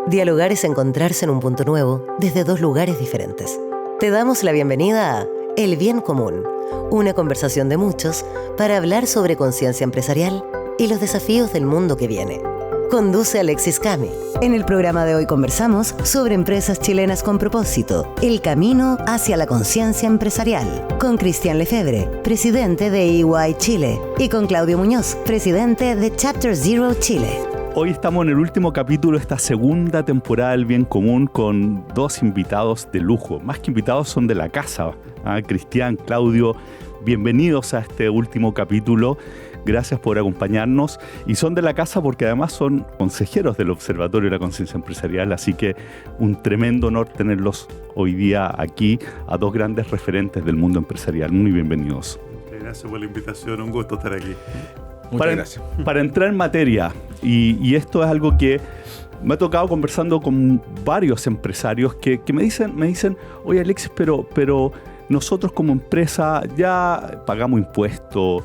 Dialogar es encontrarse en un punto nuevo desde dos lugares diferentes. Te damos la bienvenida a El Bien Común, una conversación de muchos para hablar sobre conciencia empresarial y los desafíos del mundo que viene. Conduce Alexis Cami. En el programa de hoy conversamos sobre empresas chilenas con propósito, el camino hacia la conciencia empresarial, con Cristian Lefebvre, presidente de EY Chile, y con Claudio Muñoz, presidente de Chapter Zero Chile. Hoy estamos en el último capítulo de esta segunda temporada del Bien Común con dos invitados de lujo. Más que invitados, son de la casa. Cristian, Claudio, bienvenidos a este último capítulo. Gracias por acompañarnos. Y son de la casa porque además son consejeros del Observatorio de la Conciencia Empresarial. Así que un tremendo honor tenerlos hoy día aquí, a dos grandes referentes del mundo empresarial. Muy bienvenidos. Gracias por la invitación. Un gusto estar aquí. Muchas gracias. Para entrar en materia, y esto es algo que me ha tocado conversando con varios empresarios que me dicen, oye Alexis, pero nosotros como empresa ya pagamos impuestos,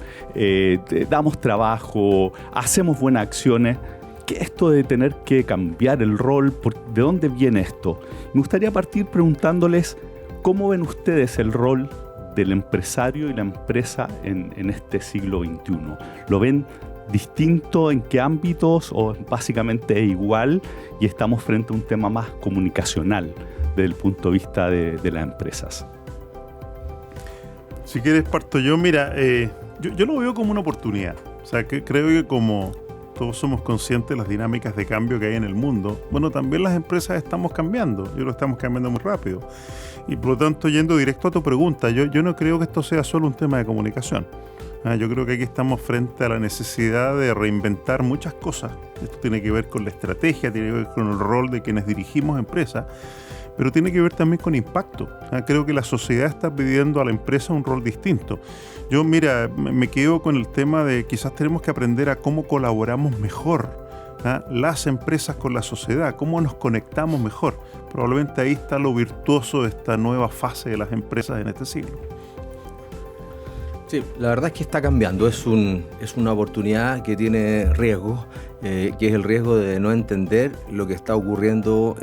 damos trabajo, hacemos buenas acciones. ¿Qué es esto de tener que cambiar el rol? ¿De dónde viene esto? Me gustaría partir preguntándoles cómo ven ustedes el rol del empresario y la empresa en este siglo XXI. ¿Lo ven distinto? ¿En qué ámbitos? ¿O básicamente es igual? Y estamos frente a un tema más comunicacional desde el punto de vista de las empresas. Si quieres parto yo. Mira, yo lo veo como una oportunidad. O sea, que creo que como todos somos conscientes de las dinámicas de cambio que hay en el mundo, bueno, también las empresas estamos cambiando. Yo lo estamos cambiando muy rápido. Y por lo tanto, yendo directo a tu pregunta, yo no creo que esto sea solo un tema de comunicación. Yo creo que aquí estamos frente a la necesidad de reinventar muchas cosas. Esto tiene que ver con la estrategia, tiene que ver con el rol de quienes dirigimos empresas, pero tiene que ver también con impacto. Creo que la sociedad está pidiendo a la empresa un rol distinto. Yo, mira, me quedo con el tema de quizás tenemos que aprender a cómo colaboramos mejor, las empresas con la sociedad, cómo nos conectamos mejor. Probablemente ahí está lo virtuoso de esta nueva fase de las empresas en este siglo. Sí, la verdad es que está cambiando, es una oportunidad que tiene riesgos, que es el riesgo de no entender lo que está ocurriendo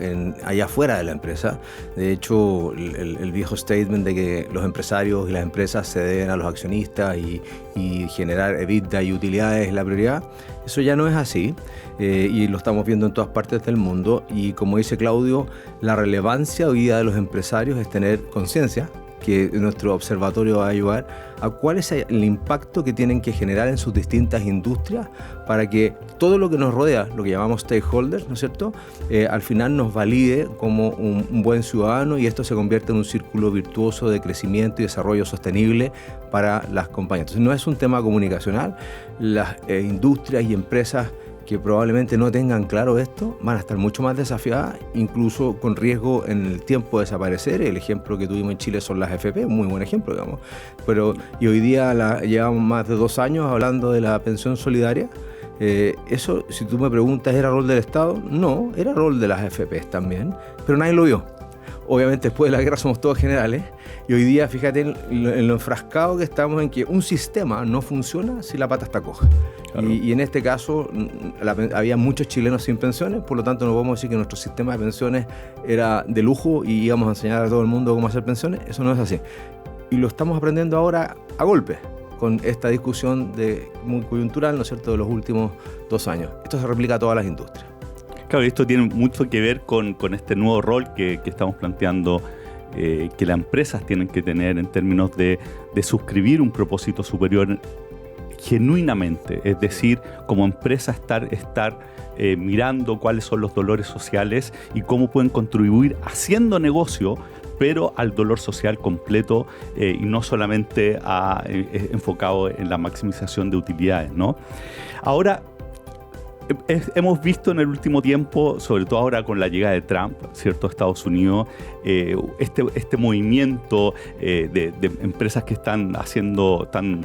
allá afuera de la empresa. De hecho, el viejo statement de que los empresarios y las empresas se deben a los accionistas y generar EBITDA y utilidades es la prioridad, eso ya no es así, y lo estamos viendo en todas partes del mundo. Y como dice Claudio, la relevancia hoy día de los empresarios es tener conciencia, que nuestro observatorio va a ayudar a cuál es el impacto que tienen que generar en sus distintas industrias para que todo lo que nos rodea, lo que llamamos stakeholders, ¿no es cierto?, al final nos valide como un buen ciudadano, y esto se convierte en un círculo virtuoso de crecimiento y desarrollo sostenible para las compañías. Entonces no es un tema comunicacional. Las industrias y empresas que probablemente no tengan claro esto van a estar mucho más desafiadas, incluso con riesgo en el tiempo de desaparecer. El ejemplo que tuvimos en Chile son las FP, un muy buen ejemplo, digamos. Y hoy día llevamos más de 2 años hablando de la pensión solidaria. Eso, si tú me preguntas, ¿era rol del Estado? No, era rol de las FP también, pero nadie lo vio. Obviamente después de la guerra somos todos generales, y hoy día fíjate en lo enfrascado que estamos en que un sistema no funciona si la pata está coja. Claro. Y en este caso había muchos chilenos sin pensiones, por lo tanto no podemos decir que nuestro sistema de pensiones era de lujo y íbamos a enseñar a todo el mundo cómo hacer pensiones. Eso no es así. Y lo estamos aprendiendo ahora a golpe, con esta discusión muy coyuntural, ¿no es cierto?, de los últimos 2 años. Esto se replica a todas las industrias. Claro, esto tiene mucho que ver con este nuevo rol que estamos planteando, que las empresas tienen que tener en términos de suscribir un propósito superior genuinamente. Es decir, como empresa estar mirando cuáles son los dolores sociales y cómo pueden contribuir haciendo negocio, pero al dolor social completo, y no solamente enfocado en la maximización de utilidades, ¿no? Ahora, hemos visto en el último tiempo, sobre todo ahora con la llegada de Trump, ¿cierto?, a Estados Unidos, este movimiento de empresas que están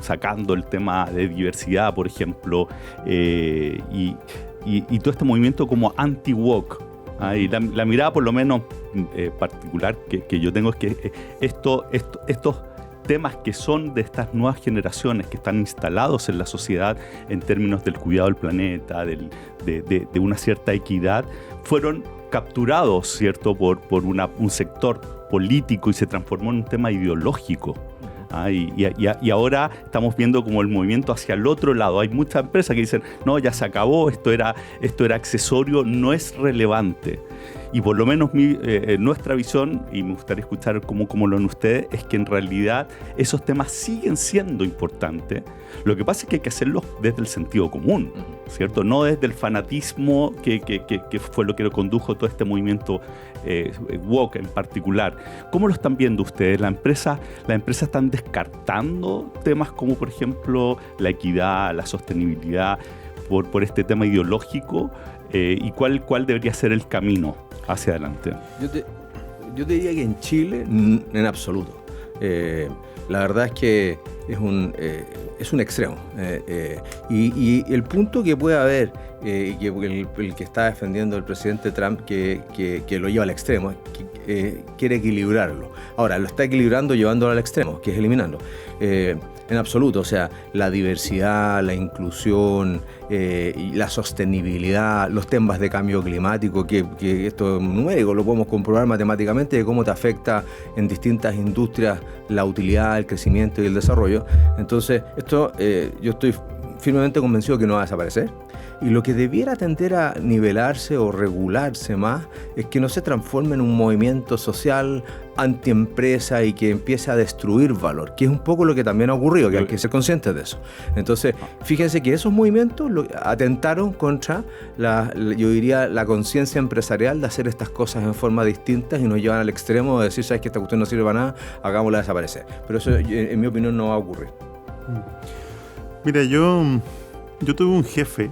sacando el tema de diversidad, por ejemplo, y todo este movimiento como anti-woke. Y la mirada, por lo menos particular que yo tengo, es que estos temas que son de estas nuevas generaciones que están instalados en la sociedad en términos del cuidado del planeta, de una cierta equidad, fueron capturados, ¿cierto?, por un sector político y se transformó en un tema ideológico. Y ahora estamos viendo como el movimiento hacia el otro lado. Hay muchas empresas que dicen, no, ya se acabó, esto era accesorio, no es relevante. Y por lo menos nuestra visión, y me gustaría escuchar cómo lo ven ustedes, es que en realidad esos temas siguen siendo importantes. Lo que pasa es que hay que hacerlos desde el sentido común, ¿cierto? No desde el fanatismo que fue lo que lo condujo todo este movimiento woke en particular. ¿Cómo lo están viendo ustedes? ¿Las empresas están descartando temas como, por ejemplo, la equidad, la sostenibilidad por este tema ideológico? ¿Y cuál debería ser el camino hacia adelante? Yo te diría que en Chile, en absoluto. La verdad es que es un extremo. Y el punto que puede haber, el que está defendiendo el presidente Trump, que lo lleva al extremo, quiere equilibrarlo. Ahora, lo está equilibrando llevándolo al extremo, que es eliminando. En absoluto, o sea, la diversidad, la inclusión, y la sostenibilidad, los temas de cambio climático, que esto es numérico, lo podemos comprobar matemáticamente, de cómo te afecta en distintas industrias la utilidad, el crecimiento y el desarrollo. Entonces, esto yo estoy firmemente convencido que no va a desaparecer. Y lo que debiera tender a nivelarse o regularse más es que no se transforme en un movimiento social antiempresa y que empiece a destruir valor, que es un poco lo que también ha ocurrido, que hay que ser conscientes de eso. Entonces, fíjense que esos movimientos atentaron contra yo diría, la conciencia empresarial de hacer estas cosas en forma distintas y nos llevan al extremo de decir, sabes que esta cuestión no sirve para nada, hagámosla desaparecer. Pero eso, en mi opinión, no va a ocurrir. Mira, yo tuve un jefe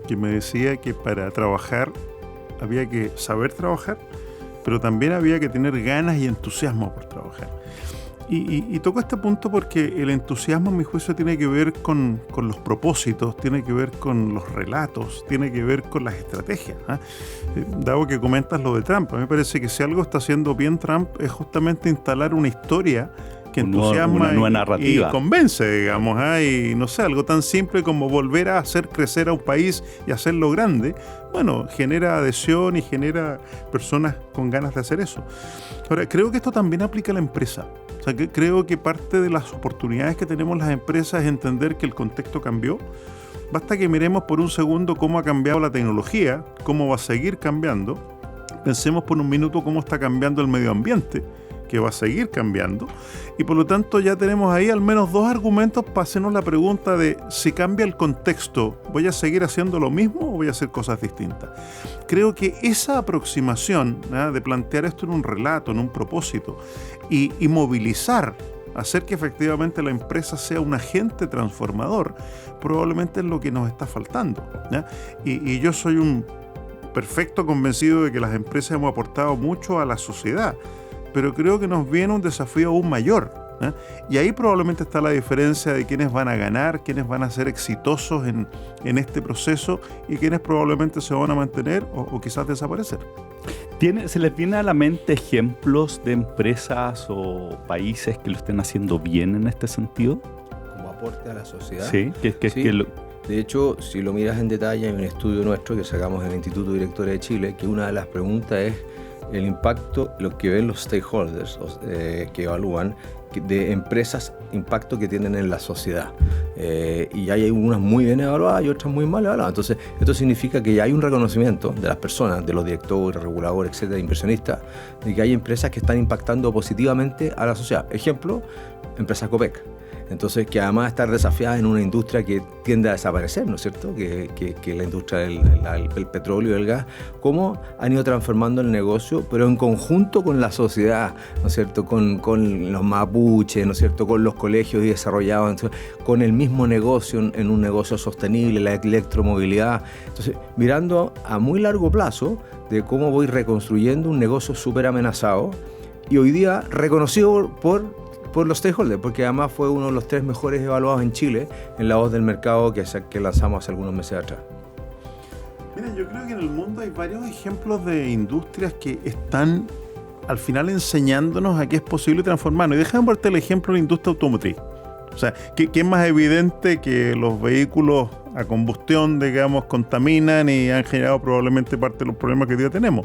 que me decía que para trabajar había que saber trabajar, pero también había que tener ganas y entusiasmo por trabajar. Y toco este punto porque el entusiasmo, a mi juicio, tiene que ver con los propósitos, tiene que ver con los relatos, tiene que ver con las estrategias. Dado que comentas lo de Trump, a mí me parece que si algo está haciendo bien Trump es justamente instalar una historia que entusiasma una nueva narrativa y convence, digamos, y no sé, algo tan simple como volver a hacer crecer a un país y hacerlo grande, bueno, genera adhesión y genera personas con ganas de hacer eso. Ahora, creo que esto también aplica a la empresa. O sea, que creo que parte de las oportunidades que tenemos las empresas es entender que el contexto cambió. Basta que miremos por un segundo cómo ha cambiado la tecnología, cómo va a seguir cambiando. Pensemos por un minuto cómo está cambiando el medio ambiente, que va a seguir cambiando, y por lo tanto ya tenemos ahí al menos dos argumentos para hacernos la pregunta de si cambia el contexto, ¿voy a seguir haciendo lo mismo o voy a hacer cosas distintas? Creo que esa aproximación de plantear esto en un relato, en un propósito, y movilizar, hacer que efectivamente la empresa sea un agente transformador, probablemente es lo que nos está faltando. Y yo soy un perfecto convencido de que las empresas hemos aportado mucho a la sociedad, pero creo que nos viene un desafío aún mayor. Y ahí probablemente está la diferencia de quiénes van a ganar, quiénes van a ser exitosos en este proceso y quiénes probablemente se van a mantener o quizás desaparecer. ¿Se les viene a la mente ejemplos de empresas o países que lo estén haciendo bien en este sentido? Como aporte a la sociedad. Sí, De hecho, si lo miras en detalle, hay un estudio nuestro que sacamos del Instituto de Directores de Chile, que una de las preguntas es el impacto, lo que ven los stakeholders que evalúan de empresas, impacto que tienen en la sociedad. Y hay unas muy bien evaluadas y otras muy mal evaluadas. Entonces, esto significa que ya hay un reconocimiento de las personas, de los directores, reguladores, etcétera, inversionistas, de que hay empresas que están impactando positivamente a la sociedad. Ejemplo, empresa Copec. Entonces, que además estar desafiada en una industria que tiende a desaparecer, ¿no es cierto? Que la industria del petróleo y del gas, cómo han ido transformando el negocio, pero en conjunto con la sociedad, ¿no es cierto? Con los mapuches, ¿no es cierto? Con los colegios y desarrollados, con el mismo negocio, en un negocio sostenible, la electromovilidad. Entonces, mirando a muy largo plazo de cómo voy reconstruyendo un negocio súper amenazado y hoy día reconocido por los stakeholders, porque además fue uno de los 3 mejores evaluados en Chile en la voz del mercado que lanzamos hace algunos meses atrás. Mira, yo creo que en el mundo hay varios ejemplos de industrias que están al final enseñándonos a que es posible transformarnos. Y déjame ponerte el ejemplo de la industria automotriz. O sea, ¿qué es más evidente que los vehículos a combustión, digamos, contaminan y han generado probablemente parte de los problemas que hoy día tenemos?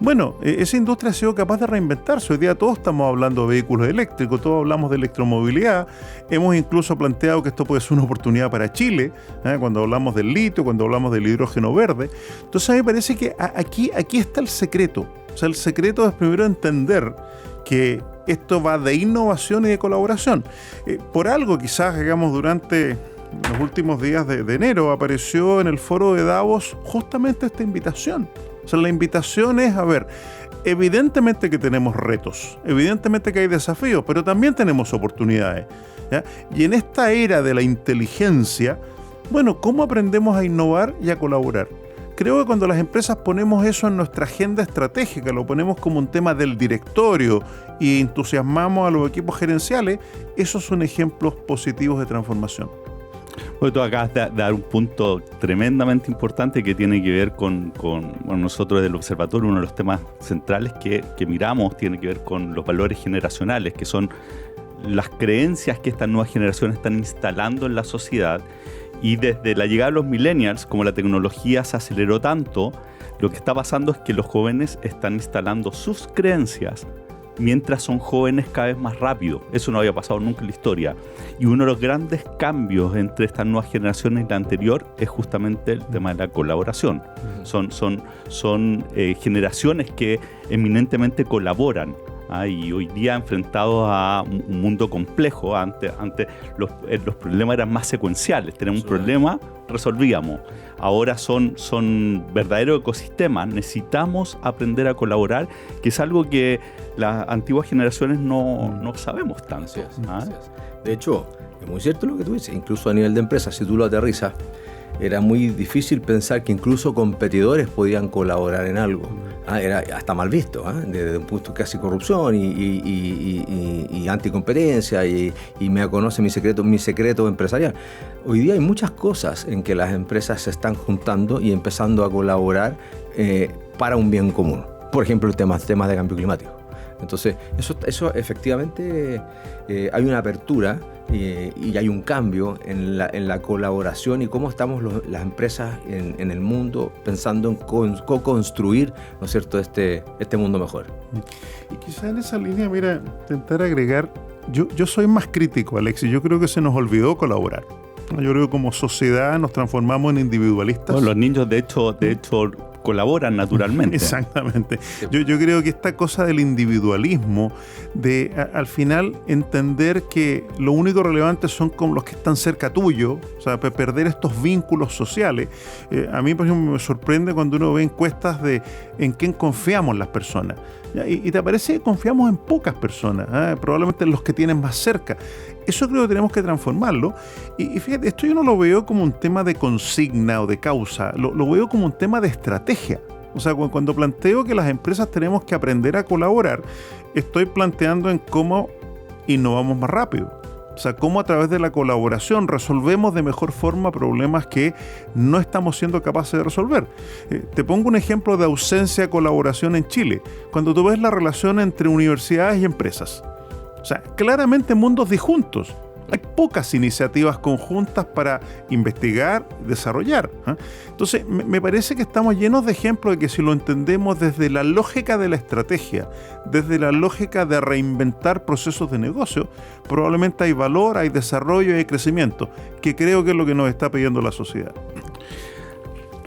Bueno, esa industria ha sido capaz de reinventarse. Hoy día todos estamos hablando de vehículos eléctricos, todos hablamos de electromovilidad. Hemos incluso planteado que esto puede ser una oportunidad para Chile, cuando hablamos del litio, cuando hablamos del hidrógeno verde. Entonces a mí me parece que aquí está el secreto. O sea, el secreto es primero entender que esto va de innovación y de colaboración. Por algo quizás, digamos, durante los últimos días de enero apareció en el foro de Davos justamente esta invitación. O sea, la invitación es, a ver, evidentemente que tenemos retos, evidentemente que hay desafíos, pero también tenemos oportunidades, ¿ya? Y en esta era de la inteligencia, bueno, ¿cómo aprendemos a innovar y a colaborar? Creo que cuando las empresas ponemos eso en nuestra agenda estratégica, lo ponemos como un tema del directorio y entusiasmamos a los equipos gerenciales, esos son ejemplos positivos de transformación. Bueno, tú acabas de dar un punto tremendamente importante que tiene que ver con nosotros del observatorio. Uno de los temas centrales que miramos tiene que ver con los valores generacionales, que son las creencias que estas nuevas generaciones están instalando en la sociedad. Y desde la llegada de los millennials, como la tecnología se aceleró tanto, lo que está pasando es que los jóvenes están instalando sus creencias mientras son jóvenes cada vez más rápido. Eso no había pasado nunca en la historia. Y uno de los grandes cambios entre estas nuevas generaciones y la anterior es justamente el tema de la colaboración. Son generaciones que eminentemente colaboran. Y hoy día enfrentados a un mundo complejo. Antes los problemas eran más secuenciales. Tenemos un problema, resolvíamos. Ahora son verdaderos ecosistemas. Necesitamos aprender a colaborar, que es algo que las antiguas generaciones no sabemos tanto. Así es. De hecho, es muy cierto lo que tú dices. Incluso a nivel de empresa, si tú lo aterrizas, era muy difícil pensar que incluso competidores podían colaborar en algo. Era hasta mal visto, desde un punto casi corrupción y anticompetencia y me conoce mi secreto empresarial. Hoy día hay muchas cosas en que las empresas se están juntando y empezando a colaborar para un bien común. Por ejemplo, temas de cambio climático. Entonces, eso efectivamente hay una apertura y hay un cambio en la colaboración y cómo estamos las empresas en el mundo pensando en co-construir, ¿no es cierto?, este mundo mejor. Y quizás en esa línea, mira, intentar agregar, yo soy más crítico, Alexis, yo creo que se nos olvidó colaborar. Yo creo que como sociedad nos transformamos en individualistas. Bueno, los niños de hecho colaboran naturalmente. Exactamente. Yo creo que esta cosa del individualismo, de al final entender que lo único relevante son con los que están cerca tuyo, o sea, perder estos vínculos sociales. A mí, por ejemplo, me sorprende cuando uno ve encuestas de en quién confiamos las personas. Y te parece que confiamos en pocas personas, probablemente en los que tienen más cerca. Eso creo que tenemos que transformarlo. Y fíjate, esto yo no lo veo como un tema de consigna o de causa, lo veo como un tema de estrategia. O sea, cuando planteo que las empresas tenemos que aprender a colaborar, estoy planteando en cómo innovamos más rápido. O sea, cómo a través de la colaboración resolvemos de mejor forma problemas que no estamos siendo capaces de resolver. Te pongo un ejemplo de ausencia de colaboración en Chile. Cuando tú ves la relación entre universidades y empresas. O sea, claramente mundos disjuntos. Hay pocas iniciativas conjuntas para investigar y desarrollar. Entonces, me parece que estamos llenos de ejemplos de que si lo entendemos desde la lógica de la estrategia, desde la lógica de reinventar procesos de negocio, probablemente hay valor, hay desarrollo y hay crecimiento, que creo que es lo que nos está pidiendo la sociedad.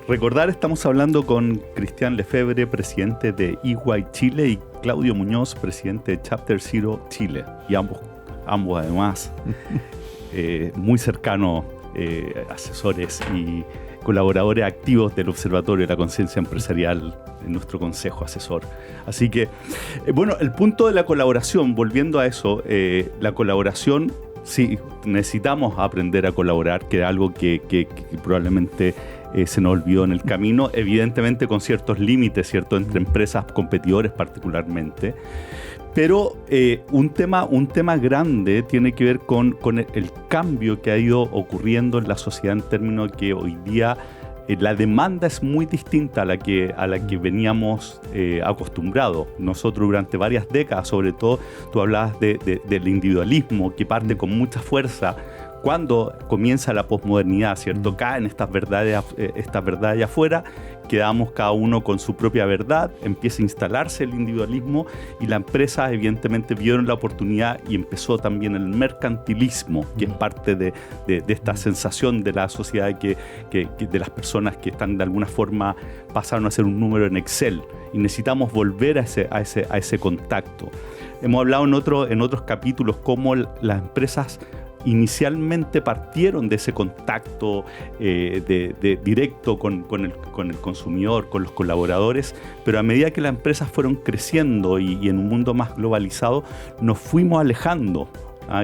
Recordar, estamos hablando con Cristian Lefebvre, presidente de EY Chile, y Claudio Muñoz, presidente de Chapter Zero Chile, y ambos además muy cercanos asesores y colaboradores activos del Observatorio de la Conciencia Empresarial en nuestro consejo asesor. Así que, bueno, el punto de la colaboración, volviendo a eso, la colaboración, sí, necesitamos aprender a colaborar, que es algo que probablemente se nos olvidó en el camino, evidentemente con ciertos límites, ¿cierto?, entre empresas, competidores particularmente. Pero un tema grande tiene que ver con el cambio que ha ido ocurriendo en la sociedad en términos de que hoy día la demanda es muy distinta a la que veníamos acostumbrados. Nosotros durante varias décadas, sobre todo, tú hablabas del individualismo que parte con mucha fuerza cuando comienza la posmodernidad, ¿cierto? Caen estas verdades allá afuera, quedamos cada uno con su propia verdad, empieza a instalarse el individualismo y la empresa evidentemente vieron la oportunidad y empezó también el mercantilismo, que es parte de esta sensación de la sociedad que de las personas que están de alguna forma pasaron a ser un número en Excel y necesitamos volver a ese contacto. Hemos hablado en otros capítulos cómo las empresas inicialmente partieron de ese contacto directo con el consumidor, con los colaboradores, pero a medida que las empresas fueron creciendo y en un mundo más globalizado, nos fuimos alejando.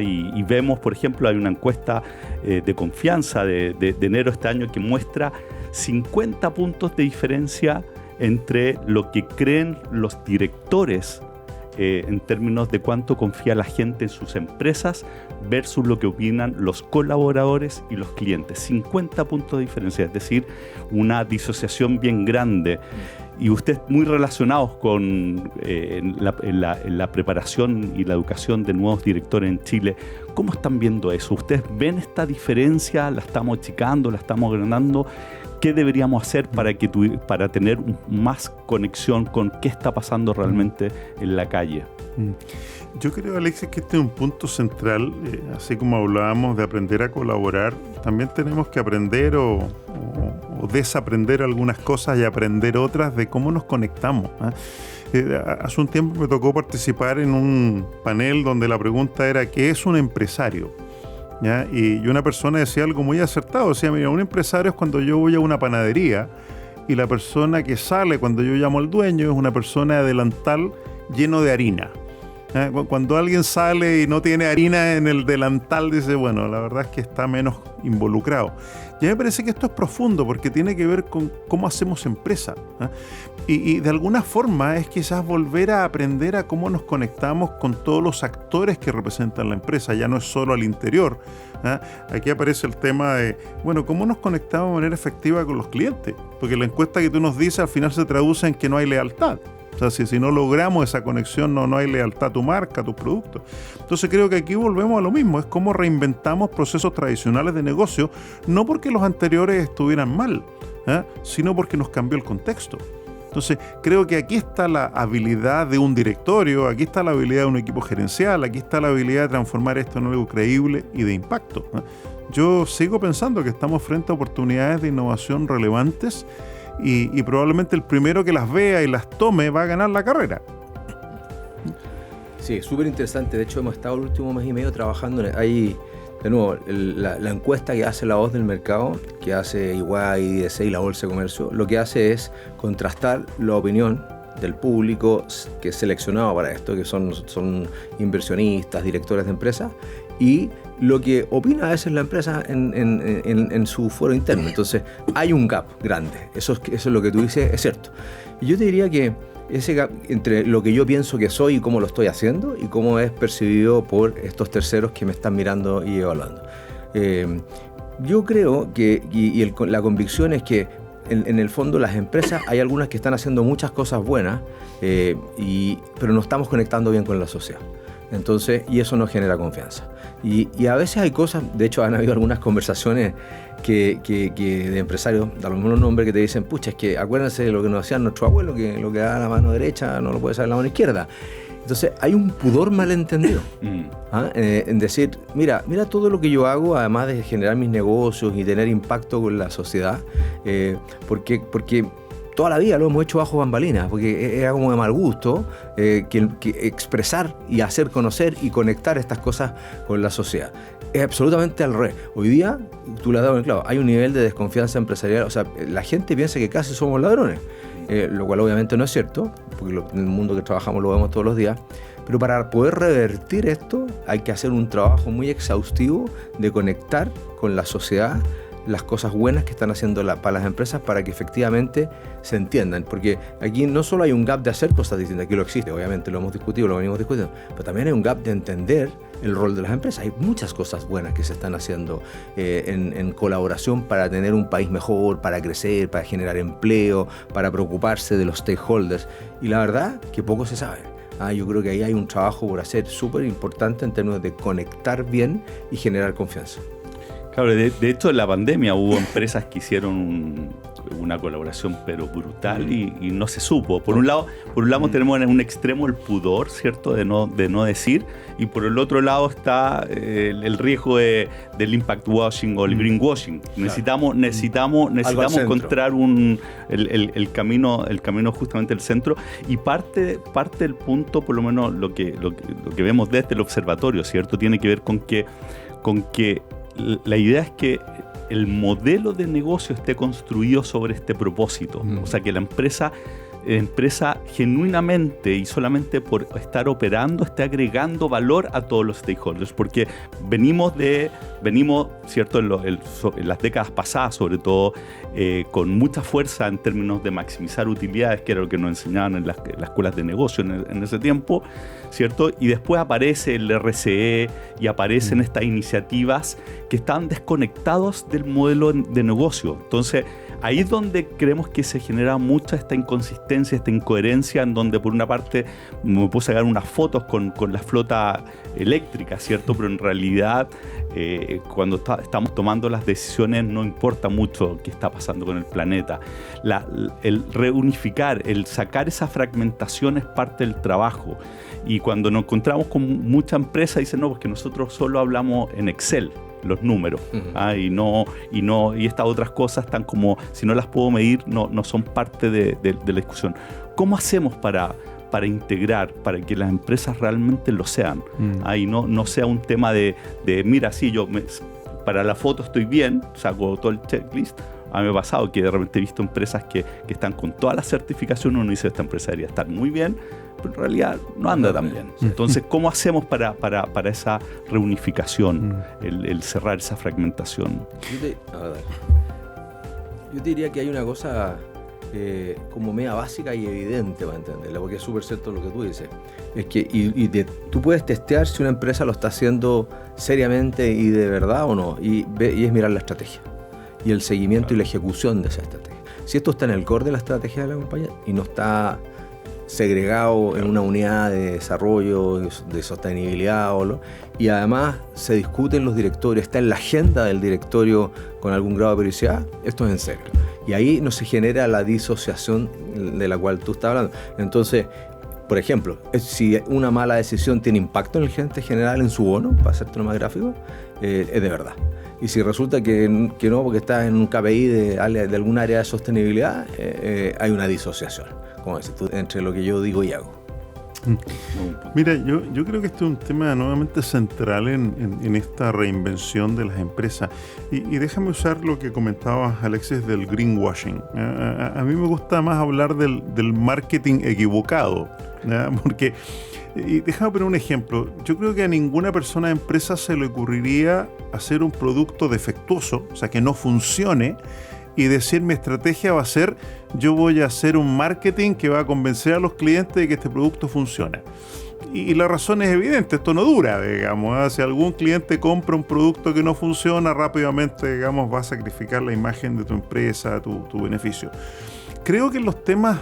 Y vemos, por ejemplo, hay una encuesta de confianza de enero de este año que muestra 50 puntos de diferencia entre lo que creen los directores en términos de cuánto confía la gente en sus empresas versus lo que opinan los colaboradores y los clientes. 50 puntos de diferencia, es decir, una disociación bien grande. Y ustedes muy relacionados con en la preparación y la educación de nuevos directores en Chile, ¿cómo están viendo eso? ¿Ustedes ven esta diferencia? ¿La estamos achicando? ¿La estamos agrandando? ¿Qué deberíamos hacer para tener más conexión con qué está pasando realmente en la calle? Yo creo, Alexis, que este es un punto central. Así como hablábamos de aprender a colaborar, también tenemos que aprender o desaprender algunas cosas y aprender otras de cómo nos conectamos. Hace un tiempo me tocó participar en un panel donde la pregunta era ¿qué es un empresario? ¿Ya? Y una persona decía algo muy acertado, decía, mira, un empresario es cuando yo voy a una panadería y la persona que sale cuando yo llamo al dueño es una persona de delantal lleno de harina. Cuando alguien sale y no tiene harina en el delantal, dice, bueno, la verdad es que está menos involucrado. Y a mí me parece que esto es profundo porque tiene que ver con cómo hacemos empresa. Y de alguna forma es quizás volver a aprender a cómo nos conectamos con todos los actores que representan la empresa, ya no es solo al interior. Aquí aparece el tema de, bueno, cómo nos conectamos de manera efectiva con los clientes, porque la encuesta que tú nos dices al final se traduce en que no hay lealtad. O sea, si no logramos esa conexión, no hay lealtad a tu marca, a tus productos. Entonces creo que aquí volvemos a lo mismo, es cómo reinventamos procesos tradicionales de negocio, no porque los anteriores estuvieran mal, sino porque nos cambió el contexto. Entonces creo que aquí está la habilidad de un directorio, aquí está la habilidad de un equipo gerencial, aquí está la habilidad de transformar esto en algo creíble y de impacto. Yo sigo pensando que estamos frente a oportunidades de innovación relevantes y probablemente el primero que las vea y las tome va a ganar la carrera. Sí, súper interesante. De hecho, hemos estado el último mes y medio trabajando ahí. De nuevo, la encuesta que hace La Voz del Mercado, que hace Iguay, IDC y la Bolsa de Comercio, lo que hace es contrastar la opinión del público que es seleccionado para esto, que son inversionistas, directores de empresas, y lo que opina a veces la empresa en su foro interno. Entonces, hay un gap grande. Eso es lo que tú dices, es cierto. Y yo te diría que ese gap entre lo que yo pienso que soy y cómo lo estoy haciendo y cómo es percibido por estos terceros que me están mirando y evaluando. Yo creo que, la convicción es que en el fondo las empresas, hay algunas que están haciendo muchas cosas buenas, pero no estamos conectando bien con la sociedad. Entonces, y eso nos genera confianza. Y a veces hay cosas, de hecho han habido algunas conversaciones que de empresarios, a lo mejor un nombre que te dicen, pucha, es que acuérdense de lo que nos hacían nuestros abuelos, que lo que da la mano derecha no lo puede saber la mano izquierda. Entonces hay un pudor malentendido en decir, mira todo lo que yo hago, además de generar mis negocios y tener impacto con la sociedad, porque toda la vida lo hemos hecho bajo bambalinas, porque era como de mal gusto que expresar y hacer conocer y conectar estas cosas con la sociedad. Es absolutamente al revés. Hoy día, tú le has dado en el clavo, hay un nivel de desconfianza empresarial, o sea, la gente piensa que casi somos ladrones, lo cual obviamente no es cierto, porque en el mundo que trabajamos lo vemos todos los días, pero para poder revertir esto hay que hacer un trabajo muy exhaustivo de conectar con la sociedad las cosas buenas que están haciendo para las empresas para que efectivamente se entiendan, porque aquí no solo hay un gap de hacer cosas distintas, aquí lo existe, obviamente lo hemos discutido, lo venimos discutiendo, pero también hay un gap de entender el rol de las empresas. Hay muchas cosas buenas que se están haciendo en colaboración para tener un país mejor, para crecer, para generar empleo, para preocuparse de los stakeholders, y la verdad que poco se sabe. Yo creo que ahí hay un trabajo por hacer súper importante en términos de conectar bien y generar confianza. Claro, de hecho en la pandemia hubo empresas que hicieron una colaboración pero brutal y no se supo. Por un lado tenemos en un extremo el pudor, ¿cierto? De no decir, y por el otro lado está el riesgo del impact washing o el greenwashing. Claro. Necesitamos encontrar el camino justamente el centro, y parte del punto, por lo menos lo que vemos desde el observatorio, ¿cierto? Tiene que ver con que la idea es que el modelo de negocio esté construido sobre este propósito. O sea, que la empresa genuinamente y solamente por estar operando esté agregando valor a todos los stakeholders, porque venimos ¿cierto? En las décadas pasadas, sobre todo, con mucha fuerza en términos de maximizar utilidades, que era lo que nos enseñaban en las escuelas de negocio en ese tiempo, ¿cierto? Y después aparece el RCE y aparecen estas iniciativas que están desconectados del modelo de negocio. Entonces, ahí es donde creemos que se genera mucha esta inconsistencia, esta incoherencia, en donde por una parte me puedo sacar unas fotos con la flota eléctrica, ¿cierto? Pero en realidad cuando estamos tomando las decisiones no importa mucho qué está pasando con el planeta. El reunificar, el sacar esa fragmentación es parte del trabajo. Y cuando nos encontramos con mucha empresa dicen, no, pues que nosotros solo hablamos en Excel los números, y estas otras cosas están como, si no las puedo medir, no son parte de la discusión. ¿Cómo hacemos para integrar, para que las empresas realmente lo sean? Y no sea un tema de mira, sí, para la foto estoy bien, saco todo el checklist. A mí me ha pasado que de repente he visto empresas que están con todas las certificaciones, uno dice, esta empresa debería estar muy bien, pero en realidad no anda tan bien. Entonces, ¿cómo hacemos para esa reunificación, el cerrar esa fragmentación? Yo te diría que hay una cosa como media básica y evidente para entenderla, porque es súper cierto lo que tú dices. Es que tú puedes testear si una empresa lo está haciendo seriamente y de verdad o no, y es mirar la estrategia y el seguimiento y la ejecución de esa estrategia. Si esto está en el core de la estrategia de la compañía y no está segregado en una unidad de desarrollo, de sostenibilidad, y además se discute en los directorios, está en la agenda del directorio con algún grado de periodicidad, esto es en serio. Y ahí no se genera la disociación de la cual tú estás hablando. Entonces, por ejemplo, si una mala decisión tiene impacto en el gerente general en su bono, para hacerte más gráfico, es de verdad. Y si resulta que no, porque está en un KPI de algún área de sostenibilidad, hay una disociación, como decís tú, entre lo que yo digo y hago. Mira, yo creo que este es un tema nuevamente central en esta reinvención de las empresas. Y déjame usar lo que comentabas, Alexis, del greenwashing. A mí me gusta más hablar del marketing equivocado, ¿ya? Porque, y déjame poner un ejemplo. Yo creo que a ninguna persona de empresa se le ocurriría hacer un producto defectuoso, o sea, que no funcione, y decir mi estrategia va a ser, yo voy a hacer un marketing que va a convencer a los clientes de que este producto funciona. Y la razón es evidente, esto no dura, digamos. Si algún cliente compra un producto que no funciona, rápidamente, digamos, va a sacrificar la imagen de tu empresa, tu beneficio. Creo que en los temas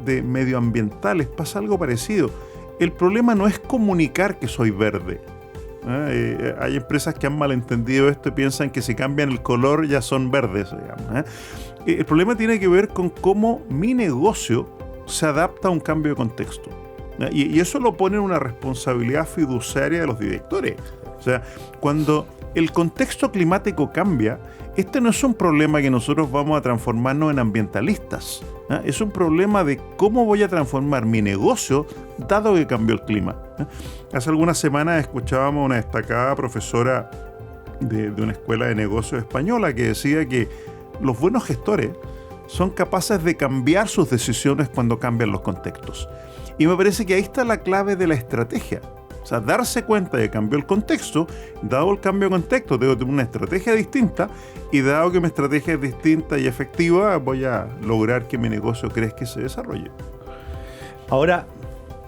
medioambientales pasa algo parecido. El problema no es comunicar que soy verde. Hay empresas que han malentendido esto y piensan que si cambian el color ya son verdes, digamos. El problema tiene que ver con cómo mi negocio se adapta a un cambio de contexto. Y eso lo pone en una responsabilidad fiduciaria de los directores. O sea, cuando el contexto climático cambia, este no es un problema que nosotros vamos a transformarnos en ambientalistas. Es un problema de cómo voy a transformar mi negocio dado que cambió el clima. Hace algunas semanas escuchábamos a una destacada profesora de una escuela de negocios española que decía que los buenos gestores son capaces de cambiar sus decisiones cuando cambian los contextos. Y me parece que ahí está la clave de la estrategia. O sea, darse cuenta de que cambió el contexto, dado el cambio de contexto, tengo una estrategia distinta, y dado que mi estrategia es distinta y efectiva, voy a lograr que mi negocio crezca y se desarrolle. Ahora,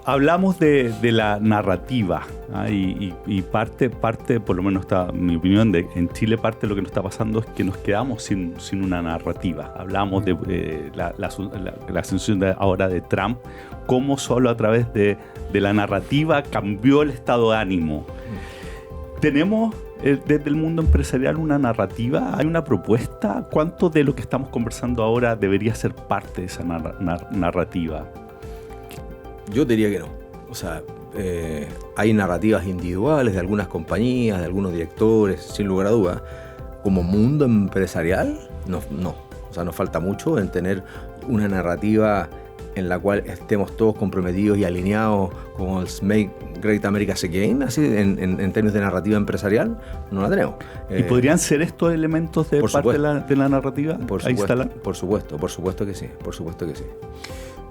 hablamos de la narrativa, y parte, por lo menos está mi opinión, en Chile parte de lo que nos está pasando es que nos quedamos sin una narrativa. Hablamos de la ascensión ahora de Trump, cómo solo a través de la narrativa cambió el estado de ánimo. Tenemos desde el mundo empresarial una narrativa? ¿Hay una propuesta? ¿Cuánto de lo que estamos conversando ahora debería ser parte de esa narrativa? Yo diría que no. O sea, hay narrativas individuales de algunas compañías, de algunos directores, sin lugar a dudas. Como mundo empresarial, no. O sea, nos falta mucho en tener una narrativa en la cual estemos todos comprometidos y alineados con el Make Great America Again, así en términos de narrativa empresarial, no la tenemos. ¿Y podrían ser estos elementos de parte de la narrativa? Por supuesto que sí.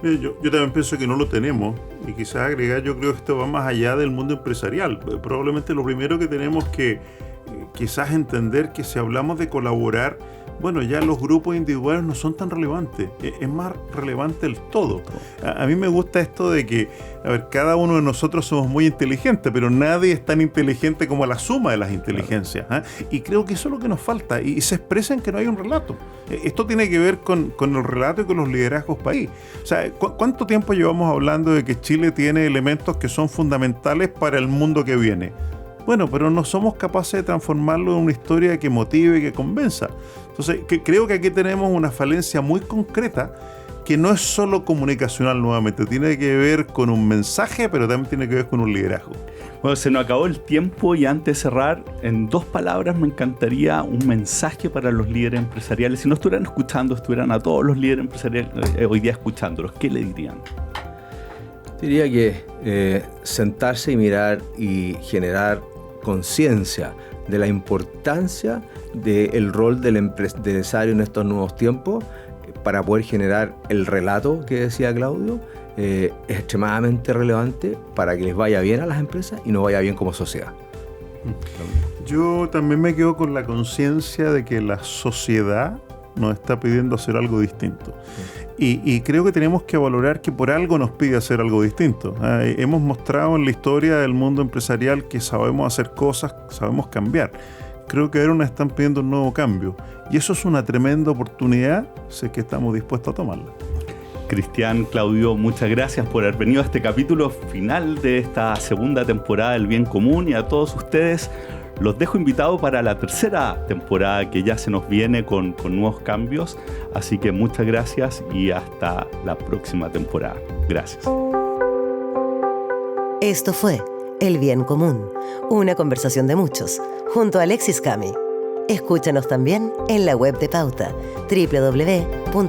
Yo también pienso que no lo tenemos, y quizás agregar, yo creo que esto va más allá del mundo empresarial. Probablemente lo primero que tenemos que quizás entender que si hablamos de colaborar, bueno, ya los grupos individuales no son tan relevantes, es más relevante el todo. A mí me gusta esto de que, cada uno de nosotros somos muy inteligentes, pero nadie es tan inteligente como la suma de las inteligencias. Y creo que eso es lo que nos falta, y se expresa en que no hay un relato. Esto tiene que ver con el relato y con los liderazgos país. O sea, ¿cuánto tiempo llevamos hablando de que Chile tiene elementos que son fundamentales para el mundo que viene? Bueno, pero no somos capaces de transformarlo en una historia que motive y que convenza. Entonces, creo que aquí tenemos una falencia muy concreta que no es solo comunicacional nuevamente, tiene que ver con un mensaje, pero también tiene que ver con un liderazgo. Bueno, se nos acabó el tiempo y antes de cerrar, en 2 palabras me encantaría un mensaje para los líderes empresariales. Si no estuvieran escuchando, estuvieran a todos los líderes empresariales hoy día escuchándolos, ¿qué le dirían? Diría que sentarse y mirar y generar conciencia de la importancia del rol del empresario en estos nuevos tiempos para poder generar el relato que decía Claudio, es extremadamente relevante para que les vaya bien a las empresas y nos vaya bien como sociedad. Yo también me quedo con la conciencia de que la sociedad nos está pidiendo hacer algo distinto. Y creo que tenemos que valorar que por algo nos pide hacer algo distinto. Hemos mostrado en la historia del mundo empresarial que sabemos hacer cosas, sabemos cambiar. Creo que ahora nos están pidiendo un nuevo cambio. Y eso es una tremenda oportunidad, si es que estamos dispuestos a tomarla. Cristian, Claudio, muchas gracias por haber venido a este capítulo final de esta segunda temporada del Bien Común, y a todos ustedes los dejo invitados para la tercera temporada que ya se nos viene con nuevos cambios. Así que muchas gracias y hasta la próxima temporada. Gracias. Esto fue El Bien Común, una conversación de muchos, junto a Alexis Cami. Escúchanos también en la web de Pauta, www.pauta.cl.